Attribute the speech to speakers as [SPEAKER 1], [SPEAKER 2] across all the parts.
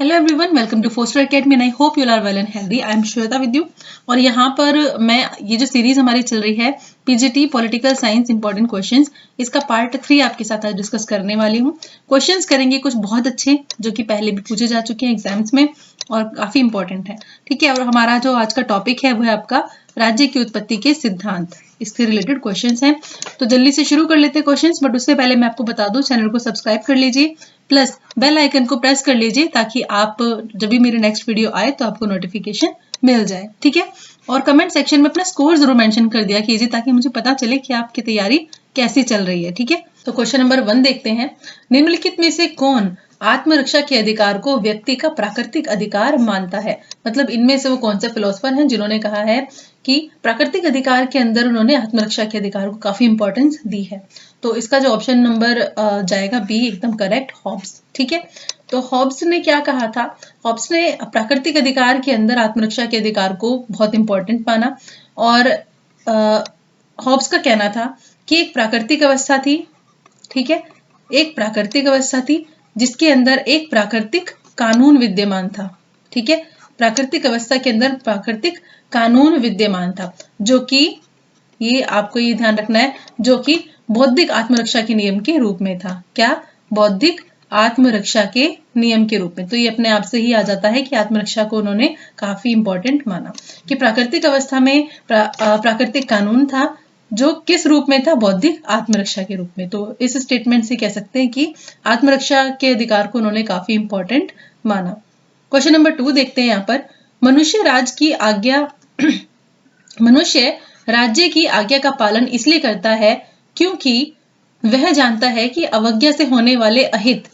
[SPEAKER 1] Hello everyone, welcome to Foster Academy and I hope you are well and healthy. I am Shweta with you. और यहाँ पर मैं ये जो सीरीज हमारी चल रही है PGT political science important questions, इसका पार्ट 3 आपके साथ आज डिस्कस करने वाली हूँ। क्वेश्चंस करेंगे कुछ बहुत अच्छे जो कि पहले भी पूछे जा चुके हैं एग्जाम्स में और काफी इंपॉर्टेंट है। ठीक है, और हमारा जो आज का टॉपिक है वो है आपका राज्य की उत्पत्ति के सिद्धांत, इसके रिलेटेड क्वेश्चंस हैं। तो जल्दी से शुरू कर लेते हैं क्वेश्चंस, बट उससे पहले मैं आपको बता दूं चैनल को सब्सक्राइब कर लीजिए प्लस बेल आइकन को प्रेस कर लीजिए ताकि आप जब भी मेरी नेक्स्ट वीडियो आए तो आपको नोटिफिकेशन मिल जाए। ठीक है, और कमेंट सेक्शन में अपना स्कोर जरूर मेंशन कर दिया कीजिए ताकि मुझे पता चले कि आपकी तैयारी कैसी चल रही है। ठीक है, तो क्वेश्चन नंबर 1 देखते हैं। निम्नलिखित में से कौन आत्मरक्षा के अधिकार को व्यक्ति का प्राकृतिक अधिकार मानता है? मतलब इनमें से वो कौन से फिलोसफर हैं जिन्होंने कहा है कि प्राकृतिक अधिकार के अंदर उन्होंने आत्मरक्षा के अधिकार को काफी इंपॉर्टेंस दी है। तो इसका जो ऑप्शन नंबर जाएगा बी, एकदम करेक्ट, हॉब्स। ठीक है, तो हॉब्स ने क्या कहा था? हॉब्स ने प्राकृतिक अधिकार के अंदर आत्मरक्षा के अधिकार को बहुत इंपॉर्टेंट माना और हॉब्स का कहना था कि एक प्राकृतिक अवस्था थी। ठीक है, एक प्राकृतिक अवस्था थी जिसके अंदर एक प्राकृतिक कानून विद्यमान था। ठीक है, प्राकृतिक अवस्था के अंदर प्राकृतिक कानून विद्यमान था जो कि, ये आपको ये ध्यान रखना है, जो कि बौद्धिक आत्मरक्षा के नियम के रूप में था। क्या? बौद्धिक आत्मरक्षा के नियम के रूप में। तो ये अपने आप से ही आ जाता है कि आत्मरक्षा को उन्होंने काफी इंपॉर्टेंट माना कि प्राकृतिक अवस्था में प्राकृतिक कानून था जो किस रूप में था? बौद्धिक आत्मरक्षा के रूप में। तो इस स्टेटमेंट से कह सकते हैं कि आत्मरक्षा के अधिकार को उन्होंने काफी इंपॉर्टेंट माना। क्वेश्चन नंबर 2 देखते हैं यहाँ पर। मनुष्य राज्य की आज्ञा का पालन इसलिए करता है क्योंकि वह जानता है कि अवज्ञा से होने वाले अहित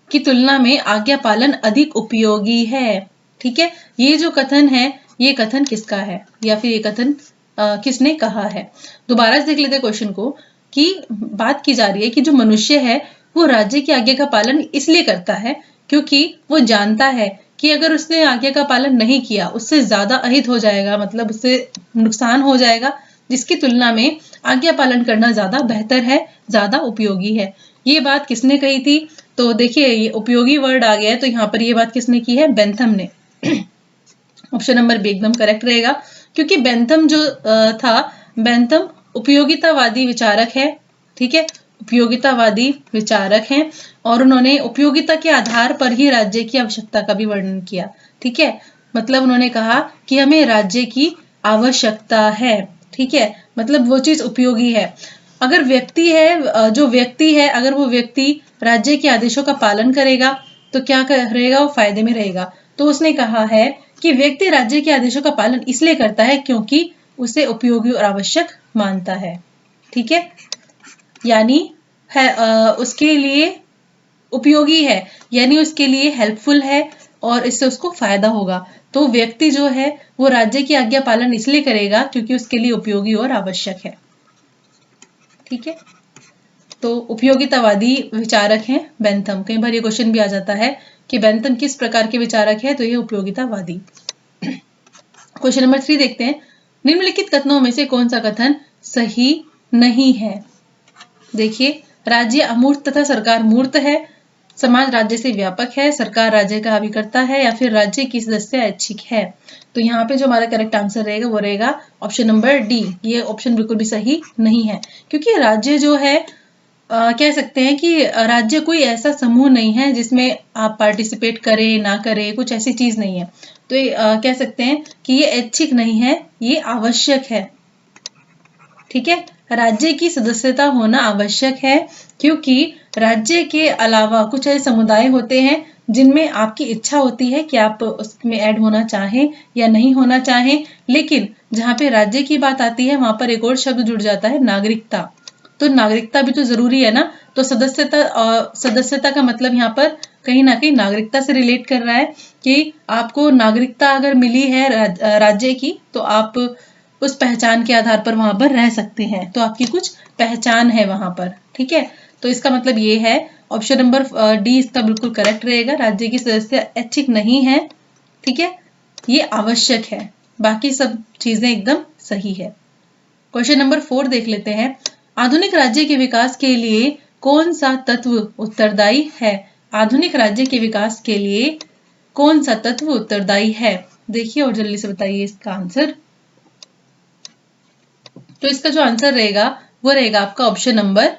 [SPEAKER 1] की तुलना में आज्ञा पालन अधिक उपयोगी है। ठीक है, ये जो कथन है, ये कथन किसका है या फिर ये कथन किसने कहा है? दोबारा से देख लेते क्वेश्चन को कि बात की जा रही है कि जो मनुष्य है वो राज्य की आज्ञा का पालन इसलिए करता है क्योंकि वो जानता है कि अगर उसने आज्ञा का पालन नहीं किया उससे ज्यादा अहित हो जाएगा, मतलब उससे नुकसान हो जाएगा, जिसकी तुलना में आज्ञा पालन करना ज्यादा बेहतर है, ज्यादा उपयोगी है। ये बात किसने कही थी? तो देखिए ये उपयोगी वर्ड आ गया है, तो यहाँ पर ये बात किसने की है? बेंथम ने। ऑप्शन नंबर बी एकदम करेक्ट रहेगा क्योंकि बेंथम जो था, बेंथम उपयोगितावादी विचारक है। ठीक है, उपयोगितावादी विचारक हैं और उन्होंने उपयोगिता के आधार पर ही राज्य की आवश्यकता का भी वर्णन किया। ठीक है, मतलब उन्होंने कहा कि हमें राज्य की आवश्यकता है। ठीक है, मतलब वो चीज उपयोगी है। अगर व्यक्ति है, जो व्यक्ति है, अगर वो व्यक्ति राज्य के आदेशों का पालन करेगा तो क्या रहेगा? वो फायदे में रहेगा। तो उसने कहा है कि व्यक्ति राज्य के आदेशों का पालन इसलिए करता है क्योंकि उसे उपयोगी और आवश्यक मानता है। ठीक है, यानी है उसके लिए उपयोगी है, यानी उसके लिए हेल्पफुल है और इससे उसको फायदा होगा। तो व्यक्ति जो है वो राज्य की आज्ञा पालन इसलिए करेगा क्योंकि उसके लिए उपयोगी और आवश्यक है। ठीक है, तो उपयोगितावादी विचारक हैं बेंथम। कई बार ये क्वेश्चन भी आ जाता है कि बेंथम किस प्रकार के विचारक है? तो ये उपयोगितावादी। क्वेश्चन नंबर 3 देखते हैं। निम्नलिखित कथनों में से कौन सा कथन सही नहीं है? देखिए, राज्य अमूर्त तथा सरकार मूर्त है, समाज राज्य से व्यापक है, सरकार राज्य का हावी करता है, या फिर राज्य की सदस्य ऐच्छिक है। तो यहाँ पे जो हमारा करेक्ट आंसर रहेगा वो रहेगा ऑप्शन नंबर डी। ये ऑप्शन बिल्कुल भी सही नहीं है क्योंकि राज्य जो है कह सकते हैं कि राज्य कोई ऐसा समूह नहीं है जिसमें आप पार्टिसिपेट करें ना करें, कुछ ऐसी चीज नहीं है। तो ये कह सकते हैं कि ये ऐच्छिक नहीं है, ये आवश्यक है। ठीक है, राज्य की सदस्यता होना आवश्यक है क्योंकि राज्य के अलावा कुछ ऐसे समुदाय होते हैं जिनमें आपकी इच्छा होती है कि आप उसमें ऐड होना चाहें या नहीं होना चाहें, लेकिन जहाँ पे राज्य की बात आती है वहां पर एक और शब्द जुड़ जाता है, नागरिकता। तो नागरिकता भी तो जरूरी है ना। तो सदस्यता का मतलब यहाँ पर कहीं ना कहीं नागरिकता से रिलेट कर रहा है कि आपको नागरिकता अगर मिली है राज्य की तो आप उस पहचान के आधार पर वहां पर रह सकते हैं, तो आपकी कुछ पहचान है वहां पर। ठीक है, तो इसका मतलब ये है ऑप्शन नंबर डी इसका बिल्कुल करेक्ट रहेगा। राज्य की सदस्य ऐच्छिक नहीं है। ठीक है, ये आवश्यक है, बाकी सब चीजें एकदम सही है। क्वेश्चन नंबर 4 देख लेते हैं। आधुनिक राज्य के विकास के लिए कौन सा तत्व उत्तरदायी है? आधुनिक राज्य के विकास के लिए कौन सा तत्व उत्तरदायी है? देखिए और जल्दी से बताइए इसका आंसर। तो इसका जो आंसर रहेगा वो रहेगा आपका ऑप्शन नंबर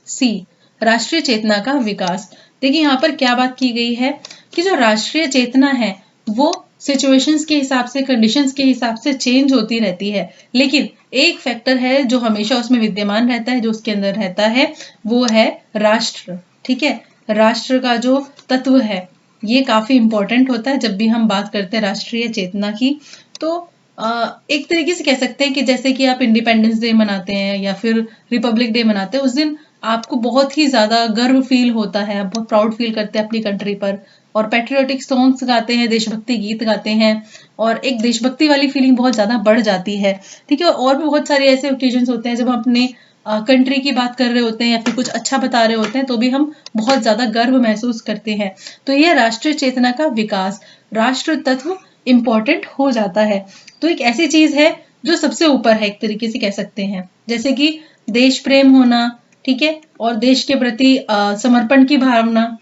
[SPEAKER 1] सी, राष्ट्रीय चेतना का विकास। देखिए यहाँ पर क्या बात की गई है कि जो राष्ट्रीय चेतना है वो सिचुएशंस के हिसाब से, कंडीशंस के हिसाब से चेंज होती रहती है, लेकिन एक फैक्टर है जो हमेशा उसमें विद्यमान रहता है, जो उसके अंदर रहता है, वो है राष्ट्र। ठीक है, राष्ट्र का जो तत्व है ये काफी इंपॉर्टेंट होता है जब भी हम बात करते हैं राष्ट्रीय चेतना की। तो एक तरीके से कह सकते हैं कि जैसे कि आप इंडिपेंडेंस डे मनाते हैं या फिर रिपब्लिक डे मनाते हैं, उस दिन आपको बहुत ही ज्यादा गर्व फील होता है, आप बहुत प्राउड फील करते हैं अपनी कंट्री पर, और पैट्रियोटिक सॉन्ग्स गाते हैं, देशभक्ति गीत गाते हैं, और एक देशभक्ति वाली फीलिंग बहुत ज्यादा बढ़ जाती है। ठीक है, और भी बहुत सारे ऐसे ओकेजन्स होते हैं जब हम अपने कंट्री की बात कर रहे होते हैं या फिर कुछ अच्छा बता रहे होते हैं तो भी हम बहुत ज्यादा गर्व महसूस करते हैं। तो यह राष्ट्रीय चेतना का विकास, राष्ट्र तत्व इंपॉर्टेंट हो जाता है। तो एक ऐसी चीज है जो सबसे ऊपर है, एक तरीके से कह सकते हैं, जैसे कि देश प्रेम होना, ठीक है, और देश के प्रति समर्पण की भावना,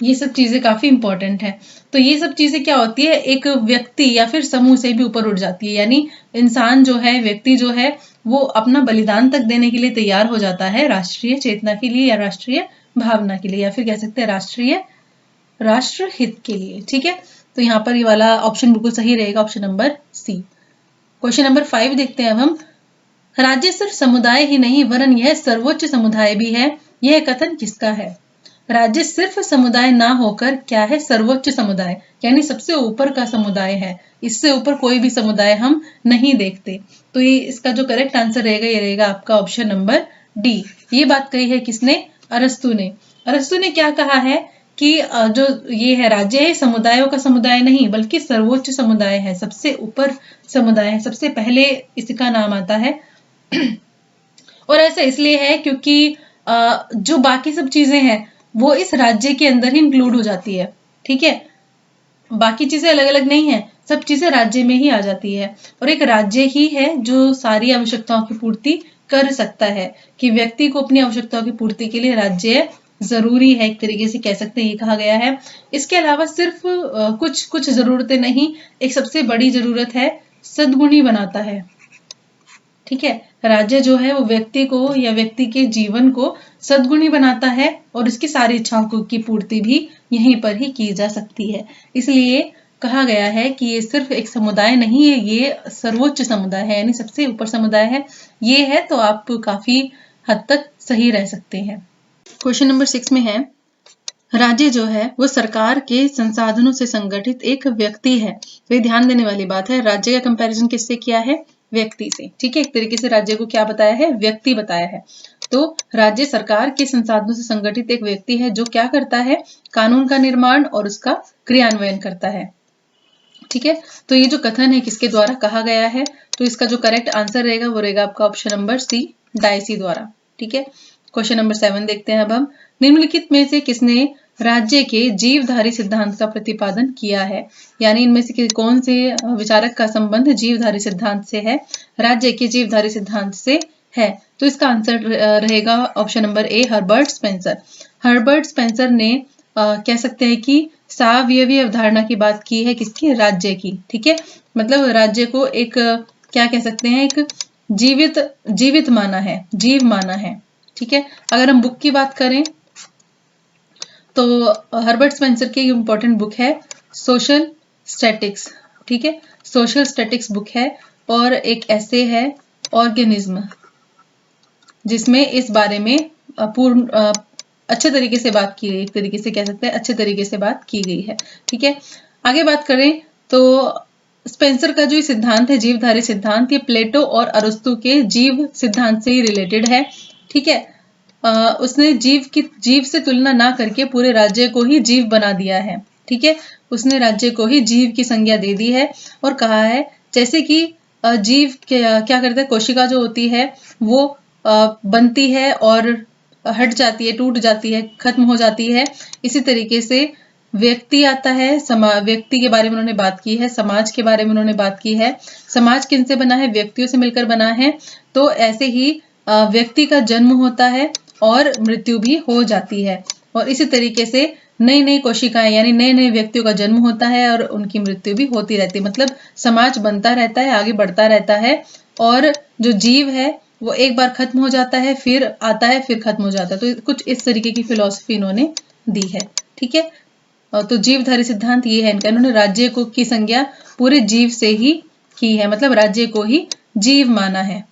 [SPEAKER 1] ये सब चीजें काफी इंपॉर्टेंट है। तो ये सब चीजें क्या होती है, एक व्यक्ति या फिर समूह से भी ऊपर उठ जाती है, यानी इंसान जो है, व्यक्ति जो है, वो अपना बलिदान तक देने के लिए तैयार हो जाता है राष्ट्रीय चेतना के लिए या राष्ट्रीय भावना के लिए, या फिर कह सकते हैं राष्ट्रीय राष्ट्र हित के लिए। ठीक है, तो यहाँ पर ये वाला ऑप्शन बिल्कुल सही रहेगा, option number C. Question number 5 देखते हैं अब हम। राज्य सिर्फ समुदाय ही नहीं वरन यह सर्वोच्च समुदाय भी है, यह कथन किसका है? राज्य सिर्फ समुदाय ना होकर क्या है, सर्वोच्च समुदाय, यानी सबसे ऊपर का समुदाय है, इससे ऊपर कोई भी समुदाय हम नहीं देखते। तो ये इसका जो करेक्ट आंसर रहेगा ये रहेगा आपका ऑप्शन नंबर डी। ये बात कही है किसने? अरस्तु ने। अरस्तु ने क्या कहा है कि जो ये है राज्य है, समुदायों का समुदाय नहीं बल्कि सर्वोच्च समुदाय है, सबसे ऊपर समुदाय है, सबसे पहले इसका नाम आता है। और ऐसा इसलिए है क्योंकि जो बाकी सब चीजें हैं वो इस राज्य के अंदर ही इंक्लूड हो जाती है। ठीक है, बाकी चीजें अलग अलग नहीं है, सब चीजें राज्य में ही आ जाती है, और एक राज्य ही है जो सारी आवश्यकताओं की पूर्ति कर सकता है, कि व्यक्ति को अपनी आवश्यकताओं की पूर्ति के लिए राज्य जरूरी है, एक तरीके से कह सकते हैं, ये कहा गया है। इसके अलावा सिर्फ कुछ कुछ जरूरतें नहीं, एक सबसे बड़ी जरूरत है, सद्गुणी बनाता है। ठीक है, राज्य जो है वो व्यक्ति को या व्यक्ति के जीवन को सद्गुणी बनाता है, और इसकी सारी इच्छाओं की पूर्ति भी यहीं पर ही की जा सकती है। इसलिए कहा गया है कि ये सिर्फ एक समुदाय नहीं है, ये सर्वोच्च समुदाय है, यानी सबसे ऊपर समुदाय है। ये है तो आप काफी हद तक सही रह सकते हैं। क्वेश्चन नंबर 6 में है, राज्य जो है वो सरकार के संसाधनों से संगठित एक व्यक्ति है। तो ध्यान देने वाली बात है, राज्य का कंपैरिजन किससे किया है? व्यक्ति से। ठीक है, एक तरीके से राज्य को क्या बताया है? व्यक्ति बताया है। तो राज्य सरकार के संसाधनों से संगठित एक व्यक्ति है जो क्या करता है? कानून का निर्माण और उसका क्रियान्वयन करता है। ठीक है, तो ये जो कथन है किसके द्वारा कहा गया है? तो इसका जो करेक्ट आंसर रहेगा वो रहेगा आपका ऑप्शन नंबर सी, डायसी द्वारा। ठीक है, क्वेश्चन नंबर 7 देखते हैं अब हम। निम्नलिखित में से किसने राज्य के जीवधारी सिद्धांत का प्रतिपादन किया है? यानी इनमें से कौन से विचारक का संबंध जीवधारी सिद्धांत से है? राज्य के जीवधारी सिद्धांत से है। तो इसका आंसर रहेगा option number A, Herbert Spencer. Herbert Spencer ने कह सकते हैं कि सावयवी अवधारणा की बात की है, किसकी? राज्य की। ठीक है, मतलब राज्य को एक क्या कह सकते हैं, एक जीवित माना है, जीव माना है। ठीक है, अगर हम बुक की बात करें तो हर्बर्ट स्पेंसर की इंपॉर्टेंट बुक है सोशल स्टैटिक्स। ठीक है, सोशल स्टैटिक्स बुक है, और एक ऐसे है ऑर्गेनिज्म, जिसमें इस बारे में पूर्ण अच्छे तरीके से बात की गई, एक तरीके से कह सकते हैं अच्छे तरीके से बात की गई है। ठीक है, आगे बात करें तो स्पेंसर का जो ये सिद्धांत है, जीवधारी सिद्धांत, ये प्लेटो और अरस्तु के जीव सिद्धांत से ही रिलेटेड है। ठीक है, उसने जीव से तुलना ना करके पूरे राज्य को ही जीव बना दिया है। ठीक है, उसने राज्य को ही जीव की संज्ञा दे दी है, और कहा है जैसे कि जीव क्या करता है, कोशिका जो होती है वो बनती है और हट जाती है, टूट जाती है, खत्म हो जाती है, इसी तरीके से व्यक्ति आता है। व्यक्ति के बारे में उन्होंने बात की है, समाज के बारे में उन्होंने बात की है। समाज किनसे बना है? व्यक्तियों से मिलकर बना है। तो ऐसे ही व्यक्ति का जन्म होता है और मृत्यु भी हो जाती है, और इसी तरीके से नई नई कोशिकाएं यानी नए नए व्यक्तियों का जन्म होता है और उनकी मृत्यु भी होती रहती है। मतलब समाज बनता रहता है, आगे बढ़ता रहता है और जो जीव है वो एक बार खत्म हो जाता है, फिर आता है, फिर खत्म हो जाता है। तो कुछ इस तरीके की फिलॉसफी इन्होंने दी है। ठीक है, तो जीवधारी सिद्धांत ये है इनका। इन्होंने राज्य को की संज्ञा पूरे जीव से ही की है, मतलब राज्य को ही जीव माना है।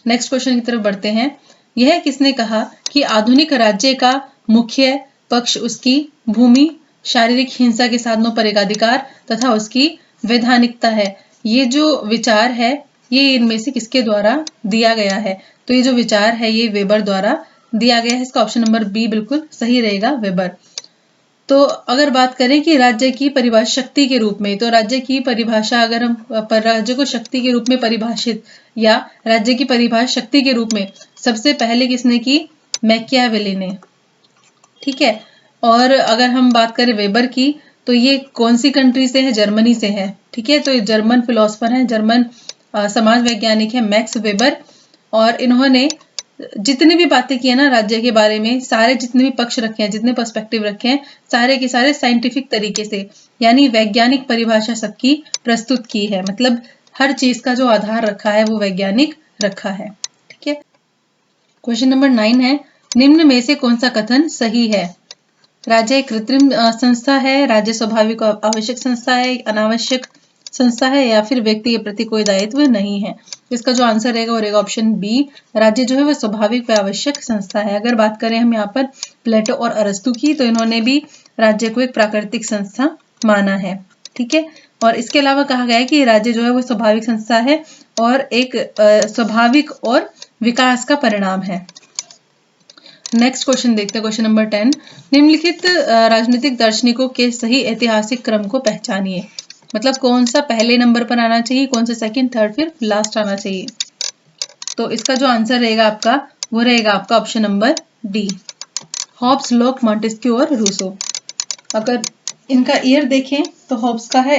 [SPEAKER 1] नेक्स्ट क्वेश्चन की तरफ बढ़ते हैं। यह किसने कहा कि आधुनिक राज्य का मुख्य पक्ष उसकी भूमि, शारीरिक हिंसा के साधनों पर एकाधिकार तथा उसकी वैधानिकता है? ये जो विचार है ये इनमें से किसके द्वारा दिया गया है? तो ये जो विचार है ये वेबर द्वारा दिया गया है। इसका ऑप्शन नंबर बी बिल्कुल सही रहेगा, वेबर। तो अगर बात करें कि राज्य की परिभाषा शक्ति के रूप में, तो राज्य की परिभाषा अगर हम राज्य को शक्ति के रूप में परिभाषित या राज्य की परिभाषा शक्ति के रूप में सबसे पहले किसने की? मैकियावेली ने। ठीक है, और अगर हम बात करें वेबर की तो ये कौन सी कंट्री से है? जर्मनी से है। ठीक है, तो ये जर्मन फिलोसफर हैं, जर्मन समाज वैज्ञानिक है मैक्स वेबर। और इन्होंने जितनी भी बातें की है ना राज्य के बारे में, सारे जितने भी पक्ष रखे हैं, जितने पर्सपेक्टिव रखे हैं, सारे के सारे साइंटिफिक तरीके से यानी वैज्ञानिक परिभाषा सबकी प्रस्तुत की है। मतलब हर चीज का जो आधार रखा है वो वैज्ञानिक रखा है। ठीक है, क्वेश्चन नंबर 9 है, निम्न में से कौन सा कथन सही है? राज्य एक कृत्रिम संस्था है, राज्य स्वाभाविक और आवश्यक संस्था है, अनावश्यक संस्था है, या फिर व्यक्ति के प्रति कोई दायित्व नहीं है? इसका जो आंसर रहेगा वो रहेगा ऑप्शन बी, राज्य जो है वो स्वाभाविक व आवश्यक संस्था है। अगर बात करें हम यहाँ पर प्लेटो और अरस्तु की, तो इन्होंने भी राज्य को एक प्राकृतिक संस्था माना है। ठीक है, और इसके अलावा कहा गया है कि राज्य जो है वो स्वाभाविक संस्था है और एक स्वाभाविक और विकास का परिणाम है। नेक्स्ट क्वेश्चन देखते हैं, क्वेश्चन नंबर 10, निम्नलिखित राजनीतिक दार्शनिकों के सही ऐतिहासिक क्रम को पहचानिए। मतलब कौन सा पहले नंबर पर आना चाहिए, कौन सा सेकंड, थर्ड, फिर लास्ट आना चाहिए? तो इसका जो आंसर रहेगा आपका वो रहेगा आपका option number D, Hobbes, Locke, Montesquieu और रूसो। अगर इनका ईयर देखें तो हॉब्स का है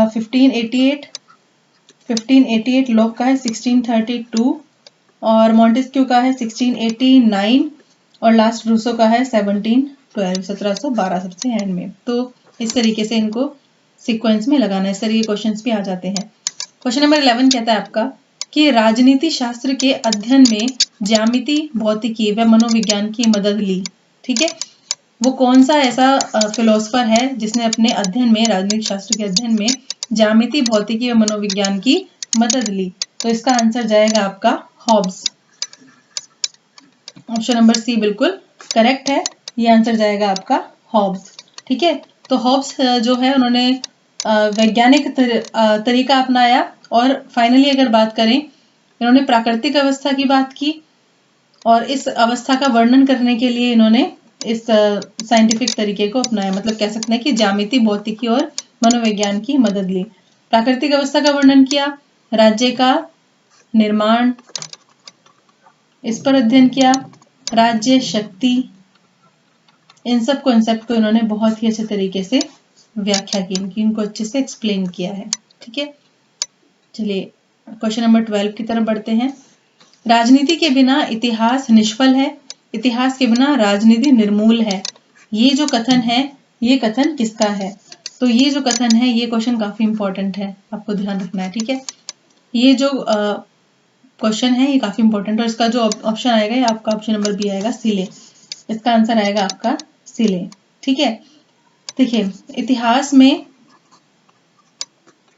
[SPEAKER 1] 1588, लॉक का है 1632 और मॉन्टेस्क्यू का है 1689 और लास्ट रूसो का है 1712 सबसे एंड में। तो इस तरीके से इनको सीक्वेंस में लगाना है, इस तरीके क्वेश्चंस भी आ जाते हैं। क्वेश्चन नंबर 11 कहता है आपका कि राजनीति शास्त्र के अध्ययन में ज्यामिति, भौतिकी व मनोविज्ञान की मदद ली। ठीक है, वो कौन सा ऐसा फिलोसफर है जिसने अपने अध्ययन में, राजनीतिक शास्त्र के अध्ययन में ज्यामिति, भौतिकी व मनोविज्ञान की मदद ली? तो इसका आंसर जाएगा आपका हॉब्स। ऑप्शन नंबर सी बिल्कुल करेक्ट है, ये आंसर जाएगा आपका हॉब्स। ठीक है, तो हॉब्स जो है उन्होंने वैज्ञानिक तरीका अपनाया और फाइनली अगर बात करें इन्होंने प्राकृतिक अवस्था की बात की और इस अवस्था का वर्णन करने के लिए इन्होंने इस साइंटिफिक तरीके को अपनाया। मतलब कह सकते हैं कि ज्यामिति, भौतिकी और मनोविज्ञान की मदद ली। प्राकृतिक अवस्था का वर्णन किया, राज्य का निर्माण इस पर अध्ययन किया, राज्य, शक्ति, इन सब कॉन्सेप्ट को इन्होंने बहुत ही अच्छे तरीके से व्याख्या की, इनको अच्छे से एक्सप्लेन किया है। ठीक है, चलिए क्वेश्चन नंबर 12 की तरफ बढ़ते हैं। राजनीति के बिना इतिहास निष्फल है, इतिहास के बिना राजनीति निर्मूल है। ये जो कथन है ये कथन किसका है? तो ये जो कथन है ये क्वेश्चन काफी इंपॉर्टेंट है, आपको ध्यान रखना है। ठीक है, ये जो क्वेश्चन है ये काफी इंपॉर्टेंट है और इसका जो ऑप्शन आएगा ये आपका ऑप्शन नंबर बी आएगा, सिले। इसका आंसर आएगा आपका सिले। ठीक है, देखिए इतिहास में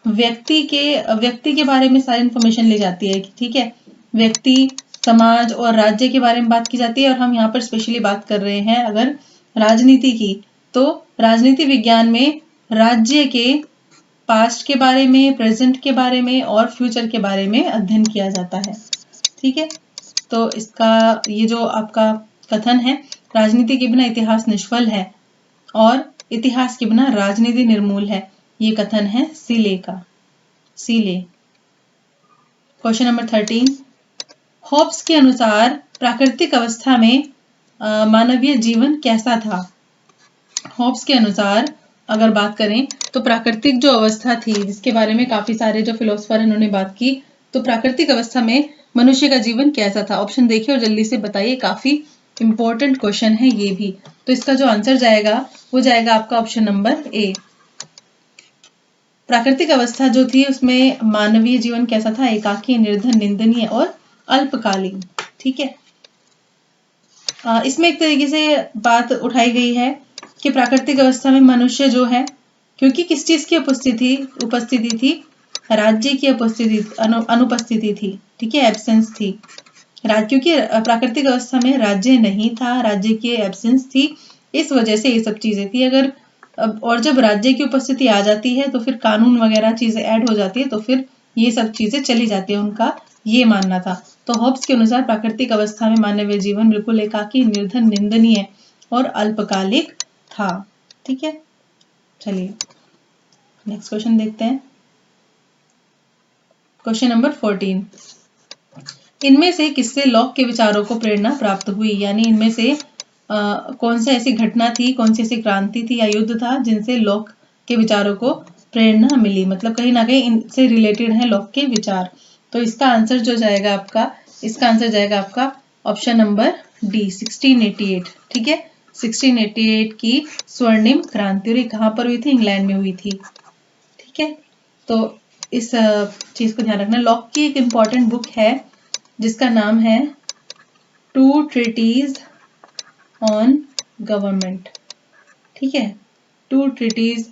[SPEAKER 1] व्यक्ति के बारे में सारी इंफॉर्मेशन ली जाती है। ठीक है, व्यक्ति, समाज और राज्य के बारे में बात की जाती है और हम यहाँ पर स्पेशली बात कर रहे हैं अगर राजनीति की, तो राजनीति विज्ञान में राज्य के पास्ट के बारे में, प्रेजेंट के बारे में और फ्यूचर के बारे में अध्ययन किया जाता है। ठीक है, तो इसका ये जो आपका कथन है राजनीति के बिना इतिहास निष्फल है और इतिहास के बिना राजनीति निर्मूल है, ये कथन है सिले का, सिले। क्वेश्चन नंबर 13, हॉब्स के अनुसार प्राकृतिक अवस्था में मानवीय जीवन कैसा था? हॉब्स के अनुसार अगर बात करें तो प्राकृतिक जो अवस्था थी जिसके बारे में काफी सारे जो फिलोसफर इन्होंने बात की, तो प्राकृतिक अवस्था में मनुष्य का जीवन कैसा था? ऑप्शन देखिए और जल्दी से बताइए, काफी इंपॉर्टेंट क्वेश्चन है ये भी। तो इसका जो आंसर जाएगा वो जाएगा आपका ऑप्शन नंबर ए। प्राकृतिक अवस्था जो थी उसमें मानवीय जीवन कैसा था, एकाकी, निर्धन, निंदनीय और अल्पकालीन। ठीक है, इसमें एक तरीके से बात उठाई गई है कि प्राकृतिक अवस्था में मनुष्य जो है, क्योंकि किस चीज की उपस्थिति थी, राज्य की अनुपस्थिति थी। ठीक है, एब्सेंस थी। क्योंकि प्राकृतिक अवस्था में राज्य नहीं था, राज्य की एब्सेंस थी, इस वजह से ये सब चीजें थी। अगर और जब राज्य की उपस्थिति आ जाती है तो फिर कानून वगैरह चीजें ऐड हो जाती है, तो फिर ये सब चीजें चली जाती है, उनका ये मानना था। तो हॉब्स के अनुसार प्राकृतिक अवस्था में मानवीय जीवन बिल्कुल एकाकी, निर्धन, निंदनीय और अल्पकालिक था। ठीक है, चलिए नेक्स्ट क्वेश्चन देखते हैं। क्वेश्चन नंबर 14, इनमें से किससे लॉक के विचारों को प्रेरणा प्राप्त हुई? यानी इनमें से कौन सी ऐसी घटना थी, कौन सी ऐसी क्रांति थी या युद्ध था जिनसे लॉक के विचारों को प्रेरणा मिली, मतलब कहीं ना कहीं इनसे रिलेटेड है लॉक के विचार। तो इसका आंसर जो जाएगा आपका, इसका आंसर जाएगा आपका ऑप्शन नंबर डी, 1688। ठीक है, 1688 की स्वर्णिम क्रांति, और ये कहाँ पर हुई थी? इंग्लैंड में हुई थी। ठीक है, तो इस चीज को ध्यान रखना। लॉक की एक इंपॉर्टेंट बुक है जिसका नाम है टू ट्रीटीज ऑन गवर्नमेंट। ठीक है, टू ट्रीटीज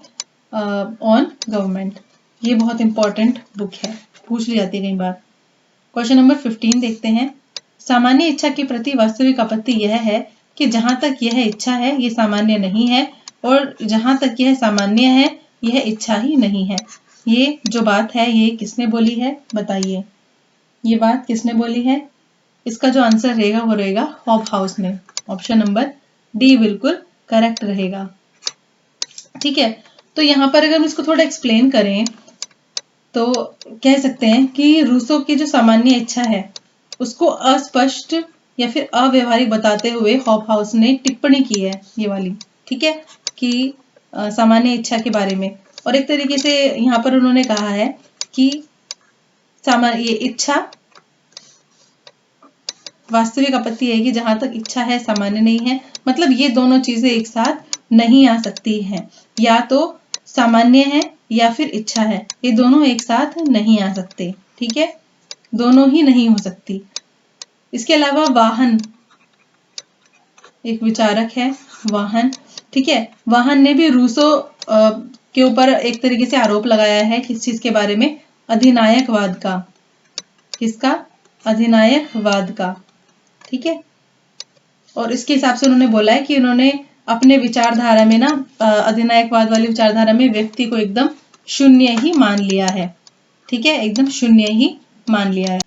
[SPEAKER 1] ऑन गवर्नमेंट, ये बहुत इंपॉर्टेंट बुक है, पूछ ली जाती है कई बार। क्वेश्चन नंबर 15 देखते हैं। सामान्य इच्छा के प्रति वास्तविक आपत्ति यह है कि जहां तक यह इच्छा है यह सामान्य नहीं है, और जहां तक यह सामान्य है यह इच्छा ही नहीं है। ये जो बात है ये किसने बोली है, बताइए, ये बात किसने बोली है? इसका जो आंसर रहेगा वो रहेगा हॉबहाउस ने। ऑप्शन नंबर डी बिल्कुल करेक्ट रहेगा। ठीक है, तो यहाँ पर अगर हम इसको थोड़ा एक्सप्लेन करें तो कह सकते हैं कि रूसो की जो सामान्य इच्छा है उसको अस्पष्ट या फिर अव्यवहारिक बताते हुए हॉबहाउस ने टिप्पणी की है, ये वाली। ठीक है, कि सामान्य इच्छा के बारे में, और एक तरीके से यहाँ पर उन्होंने कहा है कि ये इच्छा वास्तविक आपत्ति है कि जहां तक इच्छा है सामान्य नहीं है, मतलब ये दोनों चीजें एक साथ नहीं आ सकती हैं, या तो सामान्य है या फिर इच्छा है, ये दोनों एक साथ नहीं आ सकते। ठीक है, दोनों ही नहीं हो सकती। इसके अलावा वाहन एक विचारक है, वाहन। ठीक है, वाहन ने भी रूसो के ऊपर एक तरीके से आरोप लगाया है, किस चीज के बारे में? अधिनायकवाद का। किसका? अधिनायकवाद का। ठीक है, और इसके हिसाब से उन्होंने बोला है कि उन्होंने अपने विचारधारा में ना, अधिनायकवाद वाली विचारधारा में व्यक्ति को एकदम शून्य ही मान लिया है। ठीक है, एकदम शून्य ही मान लिया है।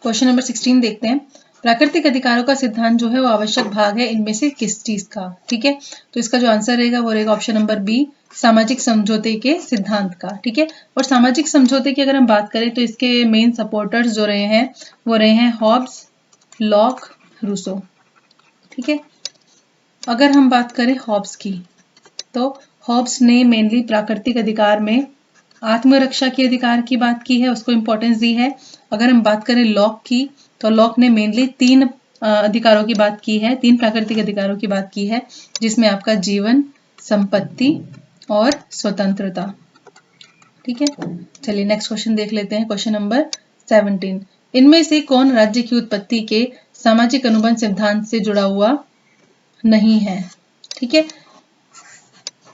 [SPEAKER 1] क्वेश्चन नंबर 16 देखते हैं। प्राकृतिक अधिकारों का सिद्धांत जो है वो आवश्यक भाग है इनमें से किस चीज का? ठीक है, तो इसका जो आंसर रहेगा वो रहेगा ऑप्शन नंबर बी, सामाजिक समझौते के सिद्धांत का। ठीक है, और सामाजिक समझौते की अगर हम बात करें तो इसके मेन सपोर्टर्स जो रहे हैं वो रहे हैं हॉब्स, लॉक, रूसो। ठीक है, अगर हम बात करें हॉब्स की तो हॉब्स ने मेनली प्राकृतिक अधिकार में आत्मरक्षा के अधिकार की बात की है, उसको इंपॉर्टेंस दी है। अगर हम बात करें लॉक की तो लॉक ने मेनली 3 अधिकारों की बात की है, 3 प्राकृतिक अधिकारों की बात की है, जिसमें आपका जीवन, संपत्ति और स्वतंत्रता। ठीक है, चलिए नेक्स्ट क्वेश्चन देख लेते हैं। क्वेश्चन नंबर 17, इनमें से कौन राज्य की उत्पत्ति के सामाजिक अनुबंध सिद्धांत से जुड़ा हुआ नहीं है? ठीक है,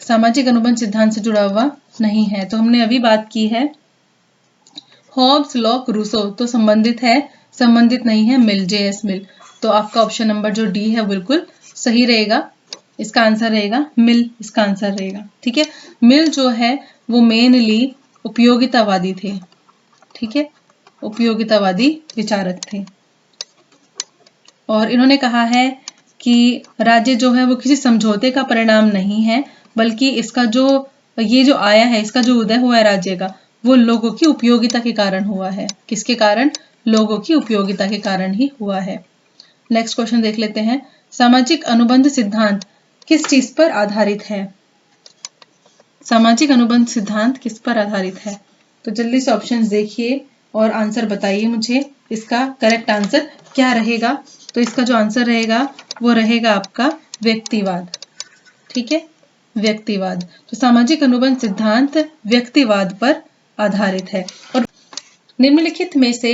[SPEAKER 1] सामाजिक अनुबंध सिद्धांत से जुड़ा हुआ नहीं है। तो हमने अभी बात की है हॉब्स, लॉक, रूसो, तो संबंधित है, संबंधित नहीं है मिल, जेएस मिल। तो आपका ऑप्शन नंबर जो डी है बिल्कुल सही रहेगा, इसका आंसर रहेगा मिल, इसका आंसर रहेगा। ठीक है, मिल जो है वो मेनली उपयोगितावादी थे। ठीक है, उपयोगितावादी विचारक थे, और इन्होंने कहा है कि राज्य जो है वो किसी समझौते का परिणाम नहीं है, बल्कि इसका जो ये जो आया है, इसका जो उदय हुआ है राज्य का, वो लोगों की उपयोगिता के कारण हुआ है। किसके कारण? लोगों की उपयोगिता के कारण ही हुआ है। नेक्स्ट क्वेश्चन देख लेते हैं। सामाजिक अनुबंध सिद्धांत किस चीज पर आधारित है? सामाजिक अनुबंध सिद्धांत किस पर आधारित है? तो जल्दी से ऑप्शंस देखिए और आंसर बताइए मुझे, इसका करेक्ट आंसर क्या रहेगा। तो इसका जो आंसर रहेगा वो रहेगा आपका व्यक्तिवाद। ठीक है, व्यक्तिवाद। तो सामाजिक अनुबंध सिद्धांत व्यक्तिवाद पर आधारित है। और निम्नलिखित में से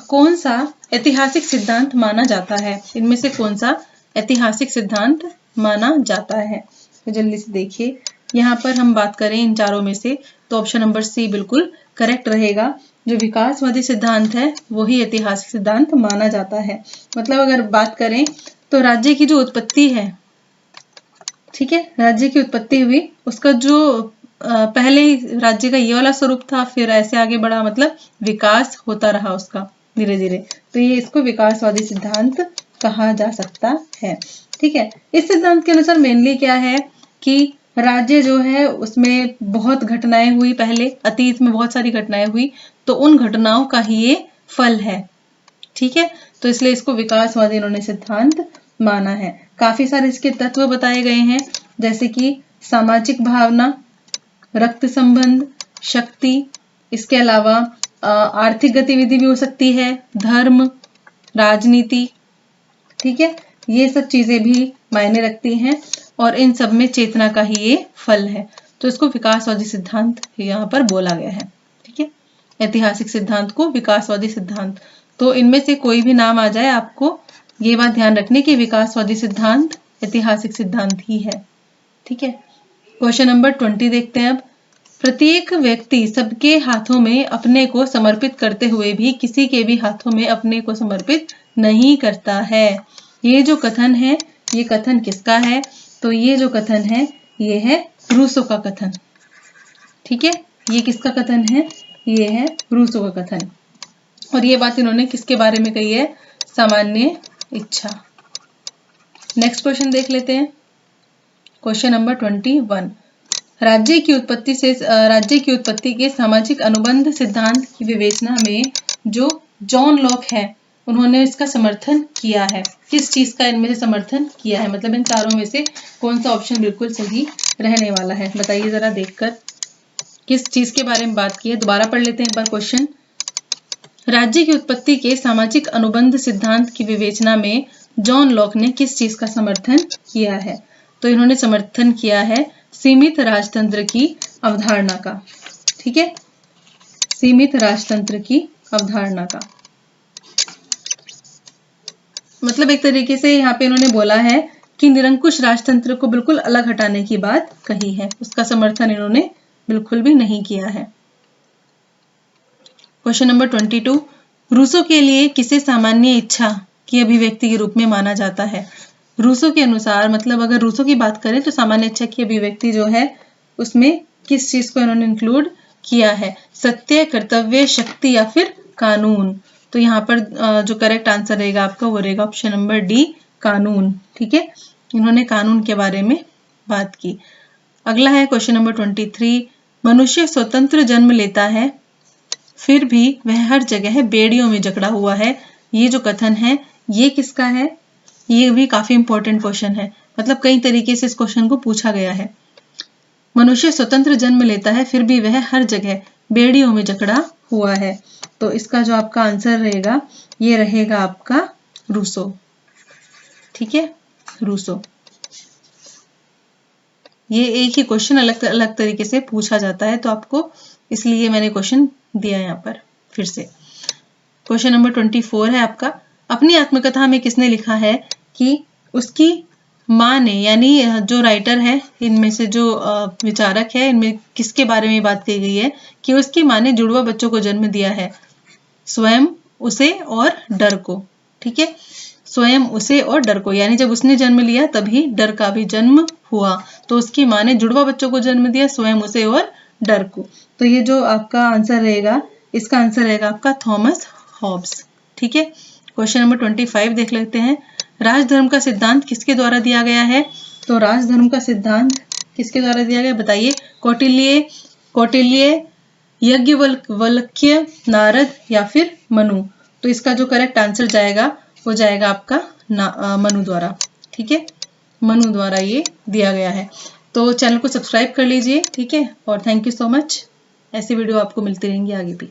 [SPEAKER 1] कौन सा ऐतिहासिक सिद्धांत माना जाता है? इनमें से कौन सा ऐतिहासिक सिद्धांत माना जाता है? तो जल्दी से देखिए, यहाँ पर हम बात करें इन चारों में से तो ऑप्शन नंबर सी बिल्कुल करेक्ट रहेगा। जो विकासवादी सिद्धांत है वही ऐतिहासिक सिद्धांत माना जाता है। मतलब अगर बात करें तो राज्य की जो उत्पत्ति है, ठीक है, राज्य की उत्पत्ति हुई, उसका जो पहले ही राज्य का ये वाला स्वरूप था, फिर ऐसे आगे बढ़ा, मतलब विकास होता रहा उसका धीरे धीरे, तो ये इसको विकासवादी सिद्धांत कहा जा सकता है। ठीक है, इस सिद्धांत के अनुसार मेनली क्या है कि राज्य जो है उसमें बहुत घटनाएं हुई, पहले अतीत में बहुत सारी घटनाएं हुई, तो उन घटनाओं का ही ये फल है। ठीक है, तो इसलिए इसको विकासवादी इन्होंने सिद्धांत माना है। काफी सारे इसके तत्व बताए गए हैं, जैसे कि सामाजिक भावना, रक्त संबंध, शक्ति, इसके अलावा आर्थिक गतिविधि भी हो सकती है, धर्म, राजनीति। ठीक है, ये सब चीजें भी मायने रखती हैं और इन सब में चेतना का ही ये फल है। तो इसको विकासवादी सिद्धांत यहाँ पर बोला गया है। ठीक है, ऐतिहासिक सिद्धांत को विकासवादी सिद्धांत। तो इनमें से कोई भी नाम आ जाए, आपको ये बात ध्यान रखने की विकासवादी सिद्धांत ऐतिहासिक सिद्धांत ही है। ठीक है, क्वेश्चन नंबर 20 देखते हैं अब। प्रत्येक व्यक्ति सबके हाथों में अपने को समर्पित करते हुए भी किसी के भी हाथों में अपने को समर्पित नहीं करता है। ये जो कथन है, ये कथन किसका है? तो ये जो कथन है ये है रूसो का कथन। ठीक है, ये किसका कथन है? ये है रूसो का कथन। और ये बात इन्होंने किसके बारे में कही है? सामान्य इच्छा। नेक्स्ट क्वेश्चन देख लेते हैं, क्वेश्चन नंबर 21। राज्य की उत्पत्ति के सामाजिक अनुबंध सिद्धांत की विवेचना में जो जॉन लॉक है उन्होंने इसका समर्थन किया है। किस चीज का इनमें से समर्थन किया है? मतलब इन चारों में से कौन सा ऑप्शन बिल्कुल सही रहने वाला है? बताइए जरा देखकर, किस चीज के बारे में बात की है? दोबारा पढ़ लेते हैं एक बार क्वेश्चन। राज्य की उत्पत्ति के सामाजिक अनुबंध सिद्धांत की विवेचना में जॉन लॉक ने किस चीज का समर्थन किया है? तो इन्होंने समर्थन किया है सीमित राजतंत्र की अवधारणा का। ठीक है, सीमित राजतंत्र की अवधारणा का मतलब एक तरीके से यहाँ पे इन्होंने बोला है कि निरंकुश राजतंत्र को बिल्कुल अलग हटाने की बात कही है, उसका समर्थन इन्होंने बिल्कुल भी नहीं किया है। Question number 22। रूसो के लिए किसे सामान्य इच्छा की अभिव्यक्ति के रूप में माना जाता है? रूसो के अनुसार, मतलब अगर रूसो की बात करें तो सामान्य इच्छा की अभिव्यक्ति जो है उसमें किस चीज को इन्होंने इंक्लूड किया है? सत्य, कर्तव्य, शक्ति या फिर कानून? तो यहाँ पर जो करेक्ट आंसर रहेगा आपका वो रहेगा ऑप्शन नंबर डी, कानून। ठीक है, इन्होंने कानून के बारे में बात की। अगला है क्वेश्चन नंबर 23। मनुष्य स्वतंत्र जन्म लेता है फिर भी वह हर जगह बेड़ियों में जकड़ा हुआ है। ये जो कथन है ये किसका है? ये भी काफी इंपॉर्टेंट क्वेश्चन है, मतलब कई तरीके से इस क्वेश्चन को पूछा गया है। मनुष्य स्वतंत्र जन्म लेता है फिर भी वह हर जगह बेड़ियों में जकड़ा हुआ है। तो इसका जो आपका आंसर रहेगा ये रहेगा आपका रूसो। ठीक है, रूसो। ये एक ही क्वेश्चन अलग अलग तरीके से पूछा जाता है, तो आपको इसलिए मैंने क्वेश्चन दिया यहाँ पर फिर से। क्वेश्चन नंबर 24 है आपका। अपनी आत्मकथा में किसने लिखा है कि उसकी माँ ने, यानी जो राइटर है इनमें से जो विचारक है, इनमें किसके बारे में बात की गई है कि उसकी माँ ने जुड़वा बच्चों को जन्म दिया है? स्वयं, उसे और डर को। ठीक है, स्वयं, उसे और डर को, यानी जब उसने जन्म लिया तभी डर का भी जन्म हुआ। तो उसकी माँ ने जुड़वा बच्चों को जन्म दिया, स्वयं, उसे और डर को। तो ये जो आपका आंसर रहेगा, इसका आंसर रहेगा आपका थॉमस हॉब्स। ठीक है, क्वेश्चन नंबर 25 देख लेते हैं। राजधर्म का सिद्धांत किसके द्वारा दिया गया है? तो राजधर्म का सिद्धांत किसके द्वारा दिया गया? बताइए। कौटिल्य, याज्ञवल्क्य, नारद या फिर मनु? तो इसका जो करेक्ट आंसर जाएगा वो जाएगा आपका मनु द्वारा। ठीक है, मनु द्वारा ये दिया गया है। तो चैनल को सब्सक्राइब कर लीजिए। ठीक है, और थैंक यू सो मच। ऐसी वीडियो आपको मिलती रहेंगी आगे भी।